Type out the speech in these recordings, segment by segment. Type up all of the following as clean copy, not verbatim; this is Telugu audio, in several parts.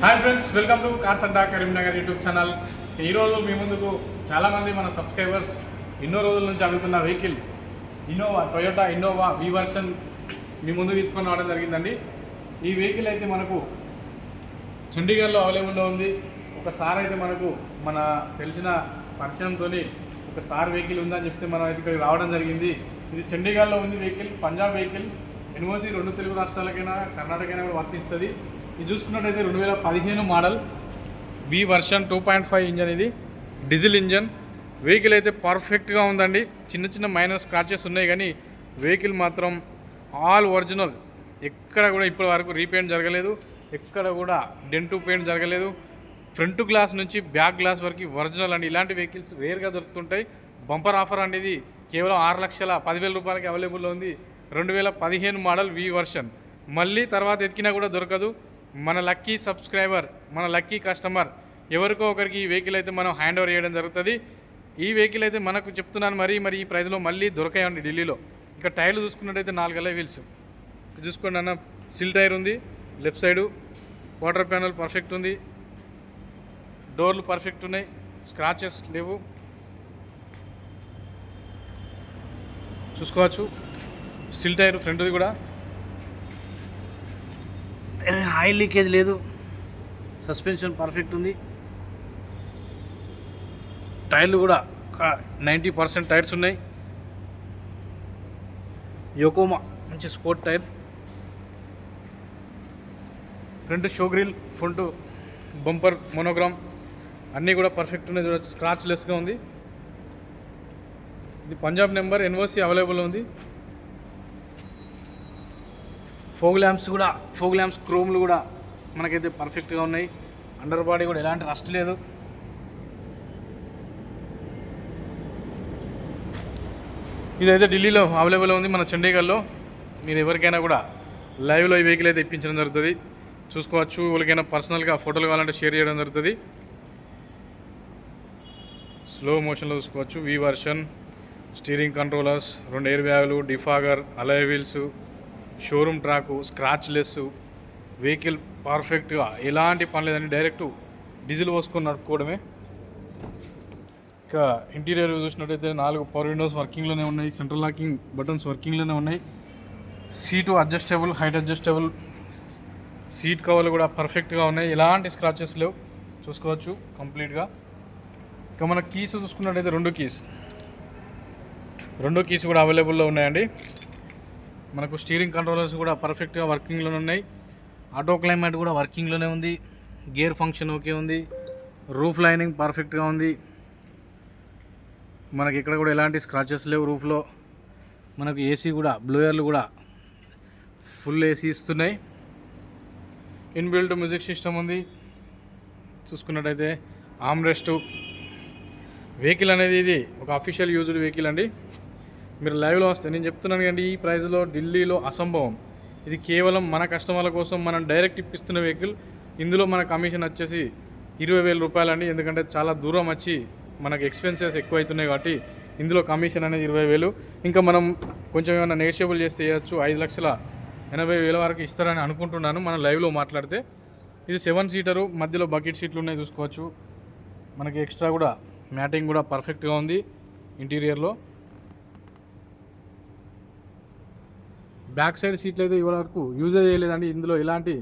Hi friends, welcome to cars Adda Karimnagar YouTube channel. ఈరోజు మీ ముందుకు చాలామంది మన సబ్స్క్రైబర్స్ ఎన్నో రోజుల నుంచి అడుగుతున్న vehicle Toyota Innova V version మీ ముందు తీసుకొని రావడం జరిగిందండి. ఈ వెహికల్ అయితే మనకు చండీగఢ్లో అవైలబుల్లో ఉంది. ఒకసారి అయితే మనకు మన తెలిసిన పరిచయంతో ఒకసారి వెహికల్ ఉందని చెప్తే మనం అయితే ఇక్కడికి రావడం జరిగింది. ఇది చండీగఢ్లో ఉంది vehicle, Punjab vehicle. NOC 2 Telugu రాష్ట్రాలకైనా కర్ణాటకైనా కూడా వర్తిస్తుంది. ఇది చూసుకున్నట్టయితే 2015 మోడల్ వి వర్షన్ 2.5 ఇంజన్. ఇది డీజిల్ ఇంజన్. వెహికల్ అయితే పర్ఫెక్ట్గా ఉందండి. చిన్న చిన్న మైనర్ స్క్రాచెస్ ఉన్నాయి కానీ వెహికల్ మాత్రం ఆల్ ఒరిజినల్. ఎక్కడ కూడా ఇప్పటి వరకు రీపెయింట్ జరగలేదు, ఎక్కడ కూడా డెంటు పెయింట్ జరగలేదు. ఫ్రంట్ గ్లాస్ నుంచి బ్యాక్ గ్లాస్ వరకు ఒరిజినల్ అండి. ఇలాంటి వెహికల్స్ రేర్గా దొరుకుతుంటాయి. బంపర్ ఆఫర్ అండి. ఇది కేవలం 6,10,000 రూపాయలకి అవైలబుల్లో ఉంది. 2015 మోడల్ వి వర్షన్. మళ్ళీ తర్వాత ఎతికినా కూడా దొరకదు. మన లక్కీ సబ్స్క్రైబర్, మన లక్కీ కస్టమర్ ఎవరికో ఒకరికి ఈ వెహికల్ అయితే మనం హ్యాండ్ ఓవర్ చేయడం జరుగుతుంది. ఈ వెహికల్ అయితే మనకు చెప్తున్నాను మరి ఈ ప్రైస్లో మళ్ళీ దొరకాయండి ఢిల్లీలో. ఇక టైర్లు చూసుకున్నట్టయితే 4 అలై వీల్స్ చూసుకోండి అన్న. సిల్ టైర్ ఉంది left side. Water panel perfect ఉంది. డోర్లు పర్ఫెక్ట్ ఉన్నాయి, స్క్రాచెస్ లేవు. చూసుకోవచ్చు. సిల్ టైర్ ఫ్రంట్ది కూడా, ఆయిల్ లీకేజ్ లేదు. సస్పెన్షన్ పర్ఫెక్ట్ ఉంది. టైర్లు కూడా 90% టైర్స్ ఉన్నాయి. యోకోమా మంచి sport tyre. Front show grill, front bumper monogram అన్నీ కూడా పర్ఫెక్ట్ ఉన్నాయి. చూడవచ్చు, స్క్రాచ్ లెస్గా ఉంది. ఇది పంజాబ్ నెంబర్, ఎన్ఓసి అవైలబుల్ ఉంది. ఫోగ్ ల్యాంప్స్ క్రోమ్లు కూడా మనకైతే పర్ఫెక్ట్గా ఉన్నాయి. అండర్ బాడీ కూడా ఎలాంటి రస్ట్ లేదు. ఇదైతే ఢిల్లీలో అవైలబుల్ ఉంది, మన చండీగఢ్లో. మీరు ఎవరికైనా కూడా లైవ్లో ఈ వెహికల్ అయితే ఇప్పించడం జరుగుతుంది. చూసుకోవచ్చు. ఎవరికైనా పర్సనల్గా ఫోటోలు కావాలంటే షేర్ చేయడం జరుగుతుంది. స్లో మోషన్లో చూసుకోవచ్చు. V version, steering controllers, 2 air బ్యాగులు, defogger, alloy wheels, showroom track, scratchless. Vehicle పర్ఫెక్ట్గా ఎలాంటి పని లేదండి. డైరెక్ట్ డీజిల్ పోసుకొని నడుపుకోవడమే. ఇంకా ఇంటీరియర్ చూసినట్టయితే 4 పవర్ విండోస్ వర్కింగ్లోనే ఉన్నాయి. సెంట్రల్ లాకింగ్ బటన్స్ వర్కింగ్లోనే ఉన్నాయి. Seat adjustable, height adjustable. Seat కవర్లు కూడా పర్ఫెక్ట్గా ఉన్నాయి, ఎలాంటి స్క్రాచెస్ లేవు. చూసుకోవచ్చు కంప్లీట్గా. ఇంకా మన కీస్ చూసుకున్నట్టయితే 2 కీస్ కూడా అవైలబుల్లో ఉన్నాయండి. మనకు స్టీరింగ్ కంట్రోలర్స్ కూడా పర్ఫెక్ట్గా వర్కింగ్లోనే ఉన్నాయి. ఆటో క్లైమేట్ కూడా వర్కింగ్లోనే ఉంది. గేర్ ఫంక్షన్ ఓకే ఉంది. రూఫ్ లైనింగ్ పర్ఫెక్ట్గా ఉంది. మనకి ఇక్కడ కూడా ఎలాంటి స్క్రాచెస్ లేవు రూఫ్లో. మనకు ఏసీ కూడా, బ్లోయర్లు కూడా ఫుల్ ఏసీ ఇస్తున్నాయి. ఇన్బిల్ట్ మ్యూజిక్ సిస్టమ్ ఉంది. చూసుకున్నట్టయితే ఆమ్రెస్ట్. వెహికల్ అనేది ఇది ఒక అఫీషియల్ యూజ్డ్ వెహికల్ అండి. మీరు లైవ్లో వస్తే నేను చెప్తున్నాను కండి, ఈ ప్రైస్లో ఢిల్లీలో అసంభవం. ఇది కేవలం మన కస్టమర్ల కోసం మనం డైరెక్ట్ ఇప్పిస్తున్న వెహికల్. ఇందులో మన కమిషన్ వచ్చేసి 20,000 రూపాయలండి. ఎందుకంటే చాలా దూరం వచ్చి మనకు ఎక్స్పెన్సెస్ ఎక్కువ అవుతున్నాయి కాబట్టి ఇందులో కమిషన్ అనేది 20,000. ఇంకా మనం కొంచెం ఏమైనా నెగోషియబుల్ చేస్తే చేయొచ్చు. 5,80,000 వరకు ఇస్తారని అనుకుంటున్నాను మనం లైవ్లో మాట్లాడితే. ఇది 7 సీటరు, మధ్యలో బకెట్ సీట్లు ఉన్నాయి. చూసుకోవచ్చు. మనకి ఎక్స్ట్రా కూడా మ్యాటింగ్ కూడా పర్ఫెక్ట్గా ఉంది ఇంటీరియర్లో. బ్యాక్ సైడ్ సీట్లు అయితే ఇవాళ వరకు యూజ్ చేయలేదండి. ఇందులో ఎలాంటి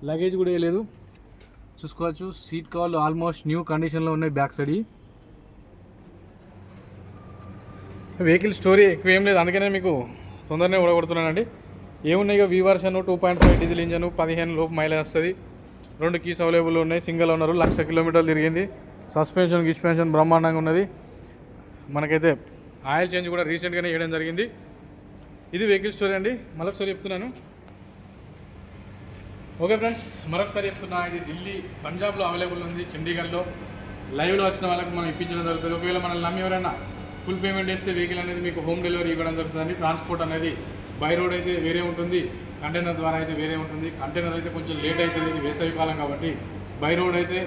లగేజ్ కూడా వేయలేదు. చూసుకోవచ్చు. సీట్ కవర్లు ఆల్మోస్ట్ న్యూ కండిషన్లో ఉన్నాయి బ్యాక్ సైడ్. వెహికల్ స్టోరీ ఎక్కువ ఏం లేదు, అందుకనే మీకు తొందరనే ఓడగొడుతున్నానండి. ఏమున్నాయి ఇక వి వర్షన్ 2.5 డీజిల్ ఇంజన్, 15 లోపు మైలేజ్ వస్తుంది. 2 కీస్ అవైలబుల్ ఉన్నాయి. సింగిల్ ఓనర్, 1,00,000 కిలోమీటర్లు తిరిగింది. సస్పెన్షన్ బ్రహ్మాండంగా ఉన్నది. మనకైతే ఆయిల్ చేంజ్ కూడా రీసెంట్గానే చేయడం జరిగింది. ఇది వెహికల్ స్టోరీ అండి. మరొకసారి చెప్తున్నాను. ఓకే ఫ్రెండ్స్, మరొకసారి చెప్తున్నా. ఇది ఢిల్లీ, పంజాబ్లో అవైలబుల్ ఉంది. చండీగఢ్లో లైవ్లో వచ్చిన వాళ్ళకి మనం ఇప్పించడం జరుగుతుంది. ఒకవేళ మనల్ని నమ్మి ఎవరైనా ఫుల్ పేమెంట్ చేస్తే వెహికల్ అనేది మీకు హోమ్ డెలివరీ ఇవ్వడం జరుగుతుందండి. ట్రాన్స్పోర్ట్ అనేది బై రోడ్ అయితే వేరే ఉంటుంది, కంటైనర్ ద్వారా అయితే వేరే ఉంటుంది. కంటైనర్ అయితే కొంచెం లేట్ అవుతుంది, ఇది వేసవి కాలం కాబట్టి. బై రోడ్ అయితే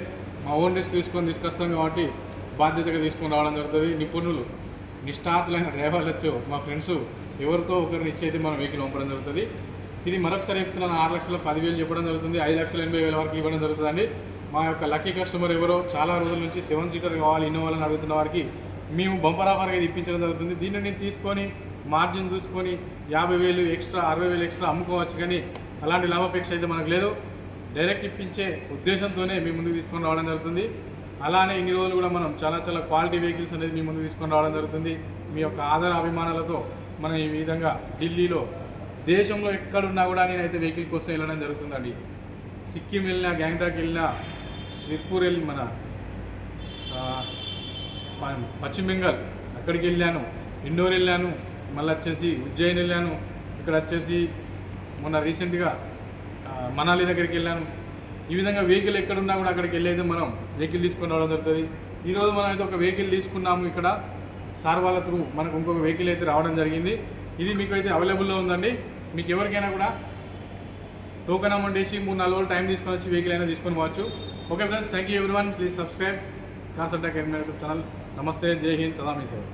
మా ఓన్ రిస్క్ తీసుకొస్తాం కాబట్టి బాధ్యతగా తీసుకొని రావడం జరుగుతుంది. నిపుణులు, నిష్ఠాతులైన డ్రైవర్లతో మా ఫ్రెండ్స్ ఎవరితో ఒకరిని ఇచ్చి అయితే మనం వెహికల్ పంపడం జరుగుతుంది. ఇది మరొకసారి చెప్తున్నాను, 6,10,000 చెప్పడం జరుగుతుంది, 5,80,000 వరకు ఇవ్వడం జరుగుతుందండి. మా యొక్క లక్కీ కస్టమర్ ఎవరో చాలా రోజుల నుంచి 7 సీటర్ కావాలి ఇన్నోవాలని అడుగుతున్న వారికి మేము బంపర్ ఆఫర్గా ఇది ఇప్పించడం జరుగుతుంది. దీన్ని నేను తీసుకొని మార్జిన్ చూసుకొని 50,000 ఎక్స్ట్రా 60,000 ఎక్స్ట్రా అమ్ముకోవచ్చు, కానీ అలాంటి లాభాపేక్ష అయితే మనకు లేదు. డైరెక్ట్ ఇప్పించే ఉద్దేశంతోనే మీ ముందుకు తీసుకొని రావడం జరుగుతుంది. అలానే ఇన్ని రోజులు కూడా మనం చాలా చాలా క్వాలిటీ వెహికల్స్ అనేది మీ ముందుకు తీసుకొని రావడం జరుగుతుంది. మీ యొక్క ఆదర అభిమానాలతో మనం ఈ విధంగా ఢిల్లీలో దేశంలో ఎక్కడున్నా కూడా నేనైతే వెహికల్ కోసం వెళ్ళడం జరుగుతుందండి. సిక్కిం వెళ్ళినా, గ్యాంగ్టాక్ వెళ్ళినా, సిర్పూర్ వెళ్ళి మన పశ్చిమ బెంగాల్ అక్కడికి వెళ్ళాను, ఇండోర్ వెళ్ళాను, మళ్ళీ వచ్చేసి ఉజ్జయిన్ వెళ్ళాను, ఇక్కడ వచ్చేసి మొన్న రీసెంట్గా మనాలి దగ్గరికి వెళ్ళాను. ఈ విధంగా వెహికల్ ఎక్కడున్నా కూడా అక్కడికి వెళ్ళి అయితే మనం వెహికల్ తీసుకొని రావడం జరుగుతుంది. ఈరోజు మనం అయితే ఒక వెహికల్ తీసుకున్నాము, ఇక్కడ సార్ వాళ్ళ త్రూ మనకు ఇంకొక వెహికల్ అయితే రావడం జరిగింది. ఇది మీకు అయితే అవైలబుల్లో ఉందండి. మీకు ఎవరికైనా కూడా టోకెన్ అమౌంట్ వేసి 3-4 రోజులు టైం తీసుకొని వచ్చి వెహికల్ అయినా తీసుకొని పోవచ్చు. Okay friends, thank you everyone. Please subscribe cars Adda YouTube channel. నమస్తే, జై హింద్, సదా మీ సేవ.